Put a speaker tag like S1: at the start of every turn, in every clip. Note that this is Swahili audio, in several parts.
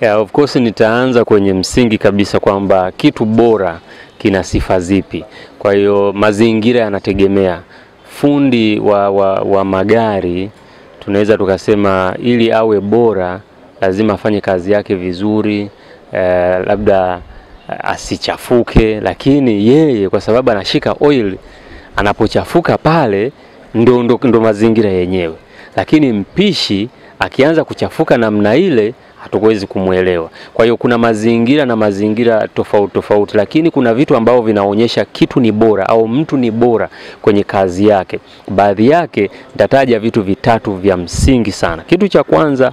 S1: Yeah, of course nitaanza kwenye msingi kabisa kwamba kitu bora kina sifa zipi. Kwa hiyo mazingira yanategemea. Fundi wa magari tunaweza tukasema ili awe bora lazima afanye kazi yake vizuri, labda asichafuke, lakini yeye kwa sababu anashika oil anapochafuka pale ndo mazingira yenyewe. Lakini mpishi akianza kuchafuka namna ile hatuwezi kumuelewa. Kwa hiyo kuna mazingira na mazingira tofauti, lakini kuna vitu ambavyo vinaonyesha kitu ni bora au mtu ni bora kwenye kazi yake. Baadhi yake nitataja vitu vitatu vya msingi sana. Kitu cha kwanza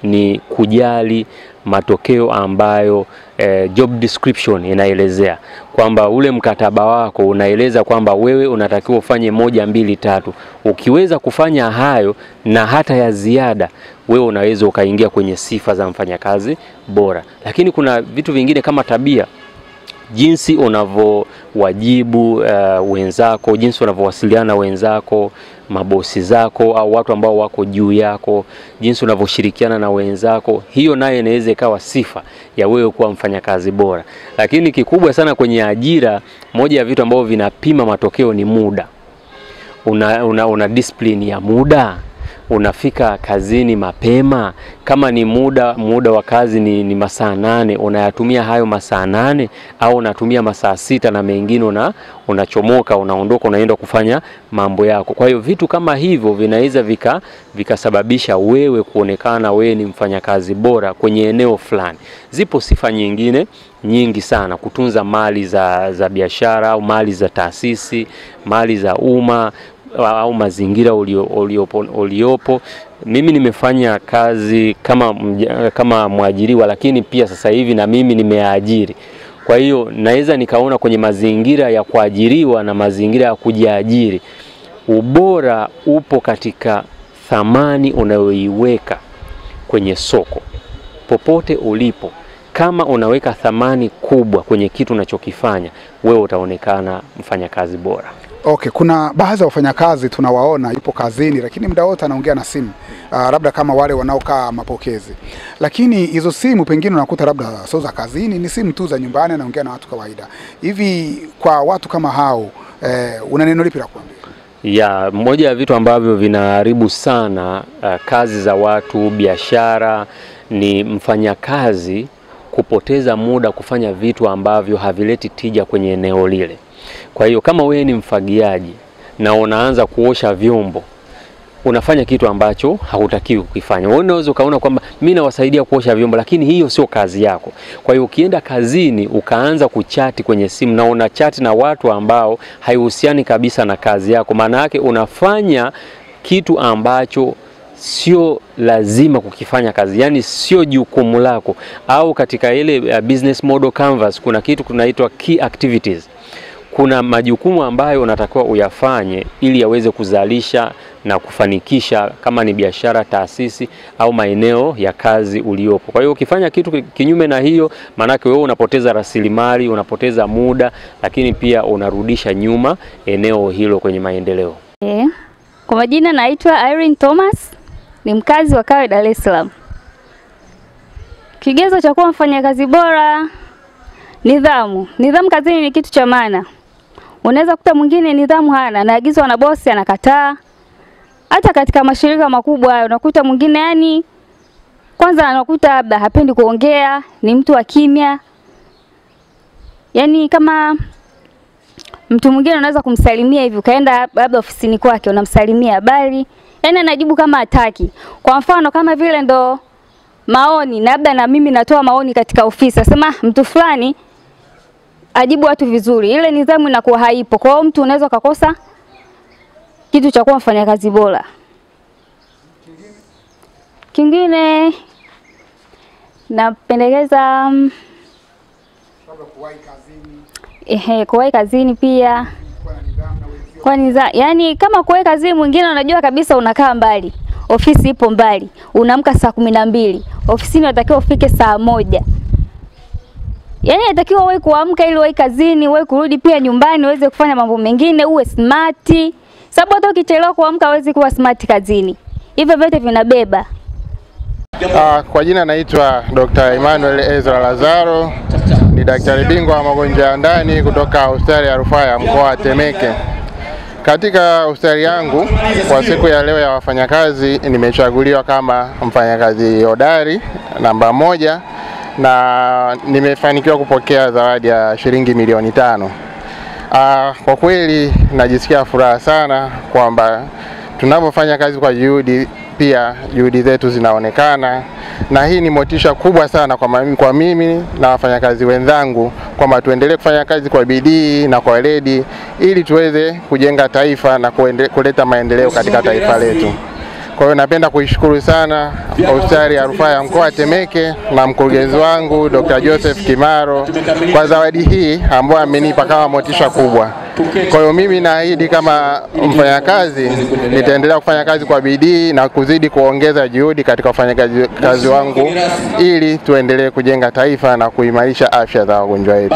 S1: ni kujali matokeo ambayo job description inaelezea, kwamba ule mkataba wako unaeleza kwamba wewe unatakiwa ufanye 1, 2, 3. Ukiweza kufanya hayo na hata ya ziada, wewe unaweza ukaingia kwenye sifa za mfanyakazi bora. Lakini kuna vitu vingine kama tabia, jinsi unavyowajibu wenzako, jinsi unavyowasiliana na wenzako, mabosi zako au watu ambao wako juu yako, jinsi unavyoshirikiana na wenzako, hiyo nayo inaweza ikawa sifa ya wewe kuwa mfanyakazi bora. Lakini kikubwa sana kwenye ajira, moja ya vitu ambavyo vinapima matokeo ni muda. Una discipline ya muda, unafika kazini mapema. Kama ni muda wa kazi ni masaa 8, unayatumia hayo masaa 8 au unatumia masaa 6 na mengine unachomoka, unaondoka, unaenda kufanya mambo yako. Kwa hiyo vitu kama hivyo vinaweza vikasababisha wewe kuonekana wewe ni mfanyakazi bora kwenye eneo fulani. Zipo sifa nyingine nyingi sana: kutunza mali za biashara au mali za taasisi, mali za umma au mazingira uliopo. Mimi nimefanya kazi kama mwajiriwa, lakini pia sasa hivi na mimi nimeajiri. Kwa hiyo naweza nikaona kwenye mazingira ya kuajiriwa na mazingira ya kujiajiri, ubora upo katika thamani unayoiweka kwenye soko. Popote ulipo, kama unaweka thamani kubwa kwenye kitu unachokifanya, wewe utaonekana mfanyakazi bora.
S2: Okay, kuna baadhi ya wafanyakazi tunawaona yupo kazini lakini muda wote anaongea na simu. Labda kama wale wanaokaa mapokezi. Lakini hizo simu pengine unakuta labda sio za kazini, ni simu tu za nyumbani, anaongea na watu kawaida. Hivi kwa watu kama hao, una neno lipi la kuambia?
S1: Ya, moja ya vitu ambavyo vinaharibu sana kazi za watu, biashara, ni mfanyakazi kupoteza muda kufanya vitu ambavyo havileti tija kwenye eneo lile. Kwa hiyo kama wewe ni mfagiaji na unaanza kuosha vyombo, unafanya kitu ambacho hautakiwi kukifanya. Wewe unaweza ukaona kwamba mimi nawasaidia kuosha vyombo, lakini hiyo sio kazi yako. Kwa hiyo ukienda kazini ukaanza kuchati kwenye simu na unachati na watu ambao haihusiani kabisa na kazi yako, maana yake unafanya kitu ambacho sio lazima kukifanya kazi, yani sio jukumu lako. Au katika ile business model canvas kuna kitu kunaitwa key activities. Kuna majukumu ambayo unatakiwa uyafanye ili yaweze kuzalisha na kufanikisha, kama ni biashara, taasisi au maeneo ya kazi uliopo. Kwa hiyo ukifanya kitu kinyume na hiyo, maana yake wewe unapoteza rasilimali, unapoteza muda, lakini pia unarudisha nyuma eneo hilo kwenye maendeleo.
S3: Kwa majina naitwa Irene Thomas, ni mkazi wa Kawe, Dar es Salaam. Kigezo cha kuwa mfanyakazi bora: nidhamu. Nidhamu kazini ni kitu cha maana. Unaweza kukuta mwingine nidhamu hana, anaagizwa na bosi anakataa. Hata katika mashirika makubwa unakuta mwingine, yani kwanza anakuta labda hapendi kuongea, ni mtu wa kimya. Yani kama mtu mwingine unaweza kumsalimia hivi, ukaenda labda ofisini kwake unamsalimia habari, yani anajibu kama hataki. Kwa mfano kama vile ndo maoni, labda na mimi natoa maoni katika ofisi, nasema mtu fulani ajibu watu vizuri, ile nidhamu inakuwa haipo. Kwa hiyo mtu unaweza kukosa kitu cha kuwa mfanyakazi bora. Kingine napendekeza kuwahi kazini pia. Yani kama kuwahi kazini, mwingine unajua kabisa unakaa mbali, ofisi ipo mbali, unaamka saa 12, ofisini unatakiwa ufike saa 1. Yani unatakiwa wewe kuamka ili wewe kazini, wewe kurudi pia nyumbani uweze kufanya mambo mengine, uwe smart. Sababu hata ukichelewa kuamka huwezi kuwa smart kazini. Hivyo vyote vinabeba.
S4: Kwa jina naitwa Dr. Emmanuel Ezra Lazaro, ni daktari bingwa wa magonjwa ya ndani kutoka hospitali ya rufaa ya mkoa wa Temeke. Katika hospitali yangu kwa siku ya leo ya wafanyakazi nimechaguliwa kama mfanyakazi hodari namba 1 na nimefanikiwa kupokea zawadi ya shilingi milioni 5. Kwa kweli najisikia furaha sana kwamba tunapofanya kazi kwa juhudi, pia juhudi zetu zinaonekana, na hii ni motisha kubwa sana kwa mimi na wafanyakazi wenzangu kwamba tuendelee kufanya kazi kwa bidii na kwa weledi ili tuweze kujenga taifa na kuleta maendeleo katika taifa letu. Kwa hiyo napenda kuishukuru sana hospitali ya rufaa ya mkoa wa Temeke na mkurugenzi wangu Dr. Joseph Kimaro kwa zawadi hii ambayo amenipa kama motisha kubwa. Kwa hiyo mimi naahidi kama mfanyakazi nitaendelea kufanya kazi kwa bidii na kuzidi kuongeza juhudi katika ufanyakazi wangu ili tuendelee kujenga taifa na kuimarisha afya za wagonjwa wetu.